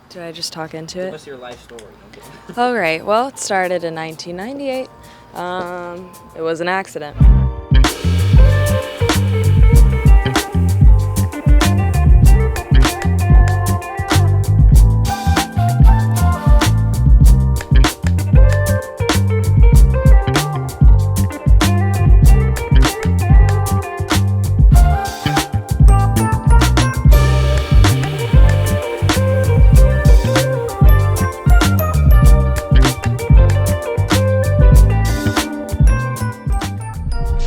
Did I just talk into it? Give us your life story. All right. Well, it started in 1998. It was an accident.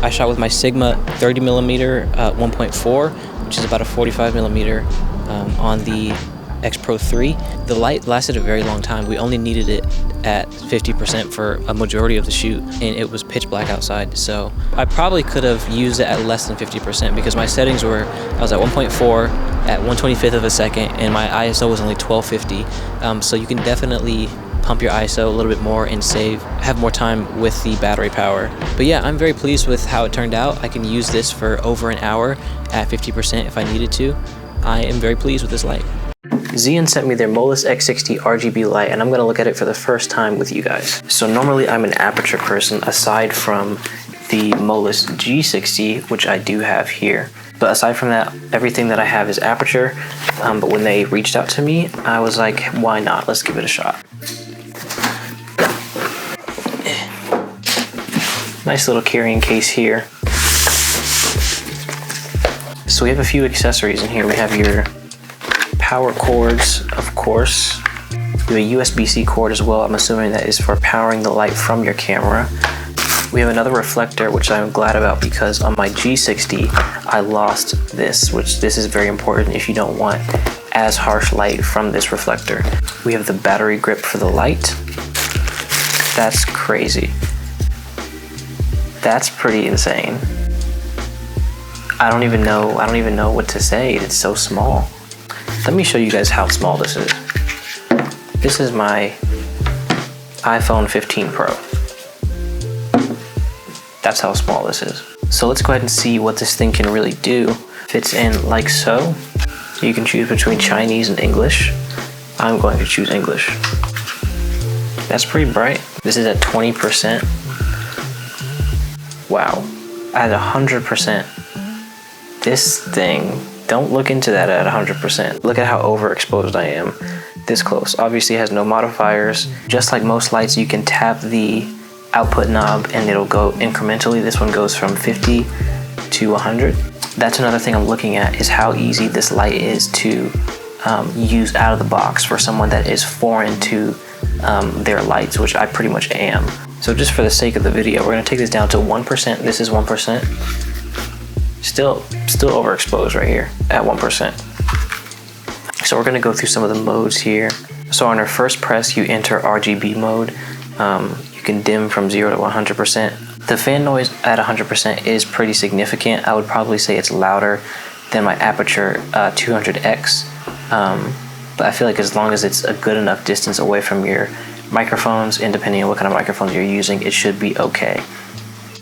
I shot with my Sigma 30mm 1.4, which is about a 45mm on the X Pro 3. The light lasted a very long time. We only needed it at 50% for a majority of the shoot, and it was pitch black outside. So I probably could have used it at less than 50% because my settings were, I was at 1.4 at 1/25th of a second, and my ISO was only 1250. So you can definitely pump your ISO a little bit more and have more time with the battery power. But yeah, I'm very pleased with how it turned out. I can use this for over an hour at 50% if I needed to. I am very pleased with this light. Zhiyun sent me their Molus X60 RGB light, and I'm going to look at it for the first time with you guys. So normally I'm an aperture person aside from the Molus G60, which I do have here. But aside from that, everything that I have is aperture. But when they reached out to me, I was like, why not? Let's give it a shot. Nice little carrying case here. So we have a few accessories in here. We have your power cords, of course. We have a USB-C cord as well. I'm assuming that is for powering the light from your camera. We have another reflector, which I'm glad about because on my G60, I lost this, which this is very important if you don't want as harsh light from this reflector. We have the battery grip for the light. That's crazy. That's pretty insane. I don't even know what to say. It's so small. Let me show you guys how small this is. This is my iPhone 15 Pro. That's how small this is. So let's go ahead and see what this thing can really do. Fits in like so. You can choose between Chinese and English. I'm going to choose English. That's pretty bright. This is at 20%. Wow. At 100%. This thing, don't look into that at 100%. Look at how overexposed I am. This close. Obviously it has no modifiers. Just like most lights, you can tap the output knob and it'll go incrementally. This one goes from 50 to 100. That's another thing I'm looking at, is how easy this light is to use out of the box for someone that is foreign to their lights, which I pretty much am. So just for the sake of the video, we're gonna take this down to 1%. This is 1%. Still overexposed right here at 1%. So we're gonna go through some of the modes here. So on our first press, you enter RGB mode. You can dim from 0 to 100%. The fan noise at 100% is pretty significant. I would probably say it's louder than my Aperture 200X. But I feel like as long as it's a good enough distance away from your microphones, and depending on what kind of microphones you're using, it should be okay.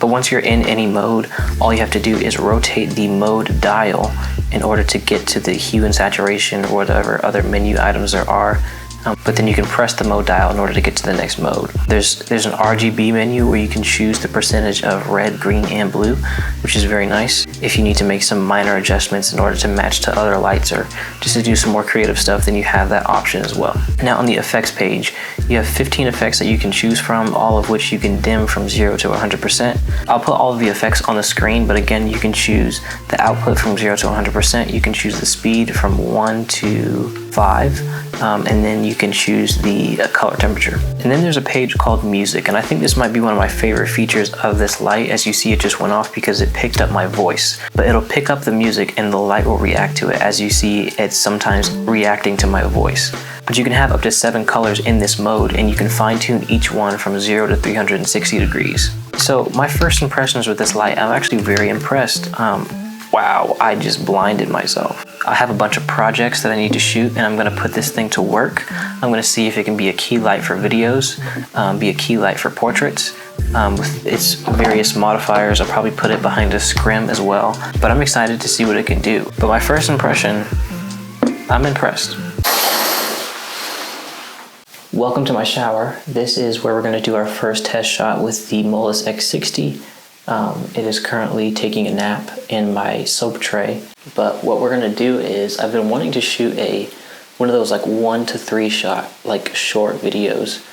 But once you're in any mode, all you have to do is rotate the mode dial in order to get to the hue and saturation or whatever other menu items there are. But then you can press the mode dial in order to get to the next mode. There's an RGB menu where you can choose the percentage of red, green, and blue, which is very nice if you need to make some minor adjustments in order to match to other lights or just to do some more creative stuff. Then you have that option as well. Now on the effects page, you have 15 effects that you can choose from, all of which you can dim from 0 to 100%. I'll put all of the effects on the screen, but again, you can choose the output from 0 to 100%. You can choose the speed from 1 to 5, and then you can choose the color temperature. And then there's a page called music, and I think this might be one of my favorite features of this light. As you see, it just went off because it picked up my voice, but it'll pick up the music and the light will react to it. As you see, it's sometimes reacting to my voice. But you can have up to 7 colors in this mode, and you can fine tune each one from 0 to 360 degrees. So my first impressions with this light, I'm actually very impressed. Wow, I just blinded myself. I have a bunch of projects that I need to shoot, and I'm gonna put this thing to work. I'm gonna see if it can be a key light for videos, be a key light for portraits. With its various modifiers, I'll probably put it behind a scrim as well. But I'm excited to see what it can do. But my first impression, I'm impressed. Welcome to my shower. This is where we're going to do our first test shot with the Molus X60. It is currently taking a nap in my soap tray. But what we're going to do is, I've been wanting to shoot one of those like 1 to 3 shot, like short videos,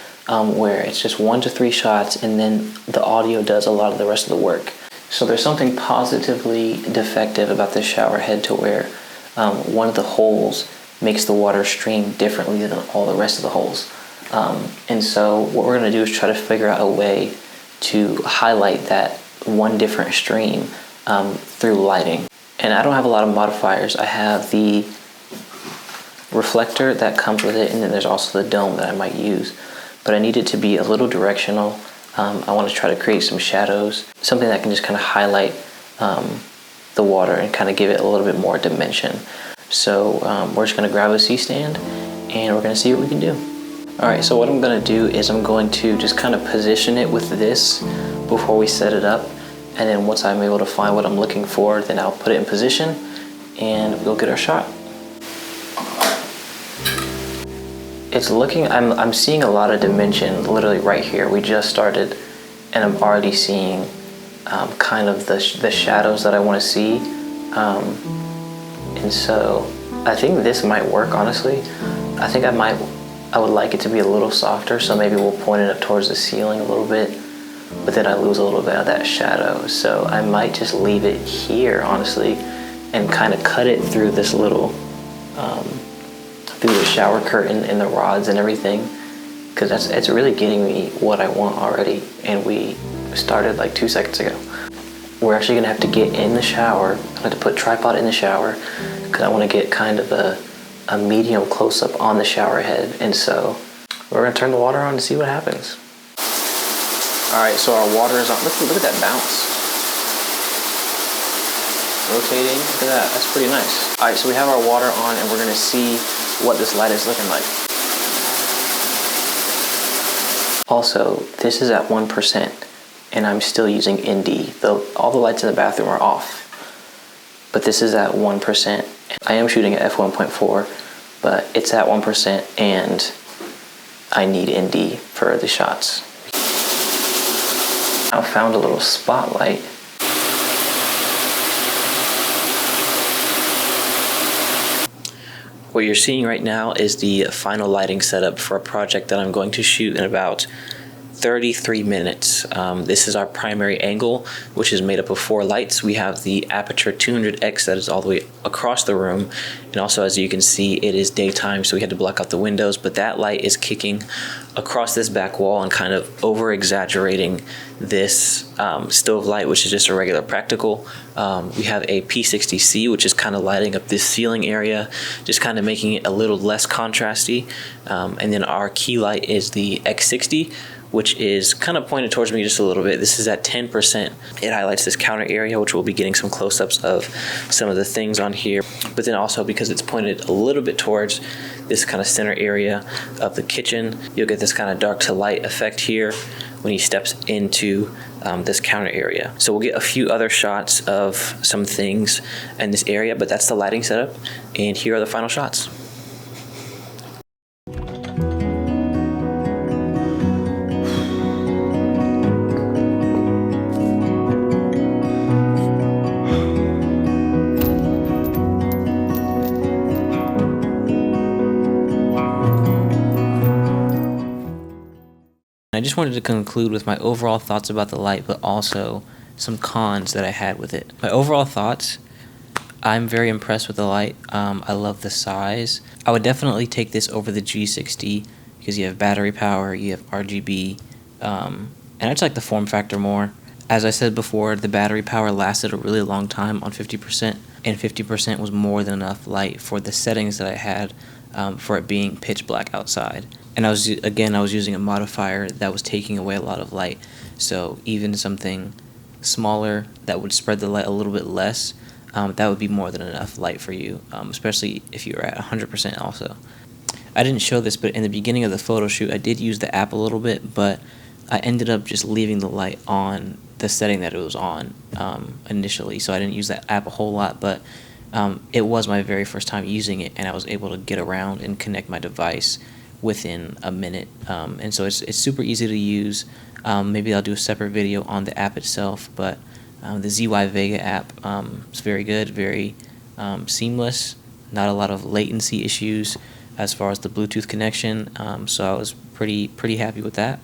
where it's just 1 to 3 shots and then the audio does a lot of the rest of the work. So there's something positively defective about this shower head to where one of the holes makes the water stream differently than all the rest of the holes. And so what we're going to do is try to figure out a way to highlight that one different stream through lighting. And I don't have a lot of modifiers. I have the reflector that comes with it, and then there's also the dome that I might use. But I need it to be a little directional. I want to try to create some shadows, something that can just kind of highlight the water and kind of give it a little bit more dimension. So we're just going to grab a C-stand and we're going to see what we can do. Alright, so what I'm going to do is I'm going to just kind of position it with this before we set it up, and then once I'm able to find what I'm looking for, then I'll put it in position and we'll get our shot. It's looking, I'm seeing a lot of dimension literally right here. We just started and I'm already seeing kind of the shadows that I want to see, and so I think this might work, honestly. I think I would like it to be a little softer, so maybe we'll point it up towards the ceiling a little bit, but then I lose a little bit of that shadow. So I might just leave it here, honestly, and kind of cut it through this little, through the shower curtain and the rods and everything, because it's really getting me what I want already, and we started like 2 seconds ago. We're actually gonna have to get in the shower. I have to put tripod in the shower, because I want to get kind of a medium close-up on the shower head, and so we're gonna turn the water on to see what happens. All right, so our water is on. Look at that bounce. Rotating, look at that, that's pretty nice. All right, so we have our water on and we're gonna see what this light is looking like. Also, this is at 1% and I'm still using ND. All the lights in the bathroom are off, but this is at 1%. I am shooting at f1.4, but it's at 1% and I need ND for the shots. I found a little spotlight. What you're seeing right now is the final lighting setup for a project that I'm going to shoot in about 33 minutes. This is our primary angle, which is made up of 4 lights. We have the aperture 200x that is all the way across the room, and also, as you can see, it is daytime, so we had to block out the windows, but that light is kicking across this back wall and kind of over exaggerating this stove light, which is just a regular practical. We have a P60C, which is kind of lighting up this ceiling area, just kind of making it a little less contrasty, and then our key light is the X60, which is kind of pointed towards me just a little bit. This is at 10%. It highlights this counter area, which we'll be getting some close-ups of some of the things on here. But then also, because it's pointed a little bit towards this kind of center area of the kitchen, you'll get this kind of dark to light effect here when he steps into this counter area. So we'll get a few other shots of some things in this area, but that's the lighting setup. And here are the final shots. I just wanted to conclude with my overall thoughts about the light, but also some cons that I had with it. My overall thoughts, I'm very impressed with the light. I love the size. I would definitely take this over the G60 because you have battery power, you have RGB, and I just like the form factor more. As I said before, the battery power lasted a really long time on 50%, and 50% was more than enough light for the settings that I had for it being pitch black outside. And I was using a modifier that was taking away a lot of light. So even something smaller that would spread the light a little bit less, that would be more than enough light for you, especially if you're at 100% also. I didn't show this, but in the beginning of the photo shoot, I did use the app a little bit, but I ended up just leaving the light on the setting that it was on initially. So I didn't use that app a whole lot, but it was my very first time using it, and I was able to get around and connect my device within a minute, and so it's super easy to use. Maybe I'll do a separate video on the app itself, but the ZY Vega app is very good, very seamless, not a lot of latency issues as far as the Bluetooth connection, so I was pretty happy with that.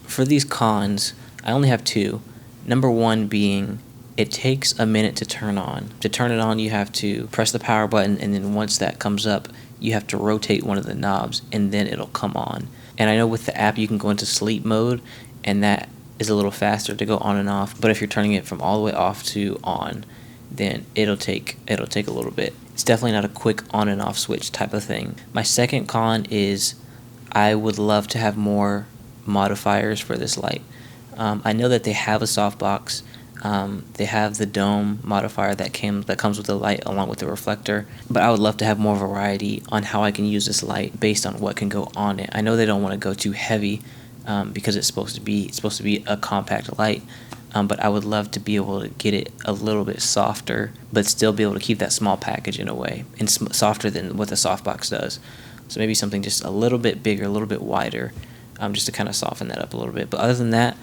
For these cons, I only have two. Number one being it takes a minute to turn on. To turn it on, you have to press the power button, and then once that comes up, you have to rotate one of the knobs, and then it'll come on. And I know with the app you can go into sleep mode, and that is a little faster to go on and off. But if you're turning it from all the way off to on, then it'll take a little bit. It's definitely not a quick on and off switch type of thing. My second con is I would love to have more modifiers for this light. I know that they have a softbox. They have the dome modifier that comes with the light along with the reflector, but I would love to have more variety on how I can use this light based on what can go on it. I know they don't want to go too heavy because it's supposed to be a compact light, but I would love to be able to get it a little bit softer, but still be able to keep that small package in a way, and softer than what the softbox does. So maybe something just a little bit bigger, a little bit wider, just to kind of soften that up a little bit. But other than that,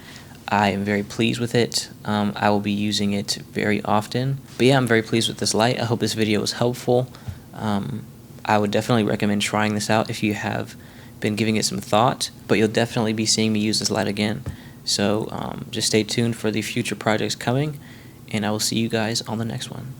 I am very pleased with it. I will be using it very often. But yeah, I'm very pleased with this light. I hope this video was helpful. I would definitely recommend trying this out if you have been giving it some thought. But you'll definitely be seeing me use this light again. So just stay tuned for the future projects coming, and I will see you guys on the next one.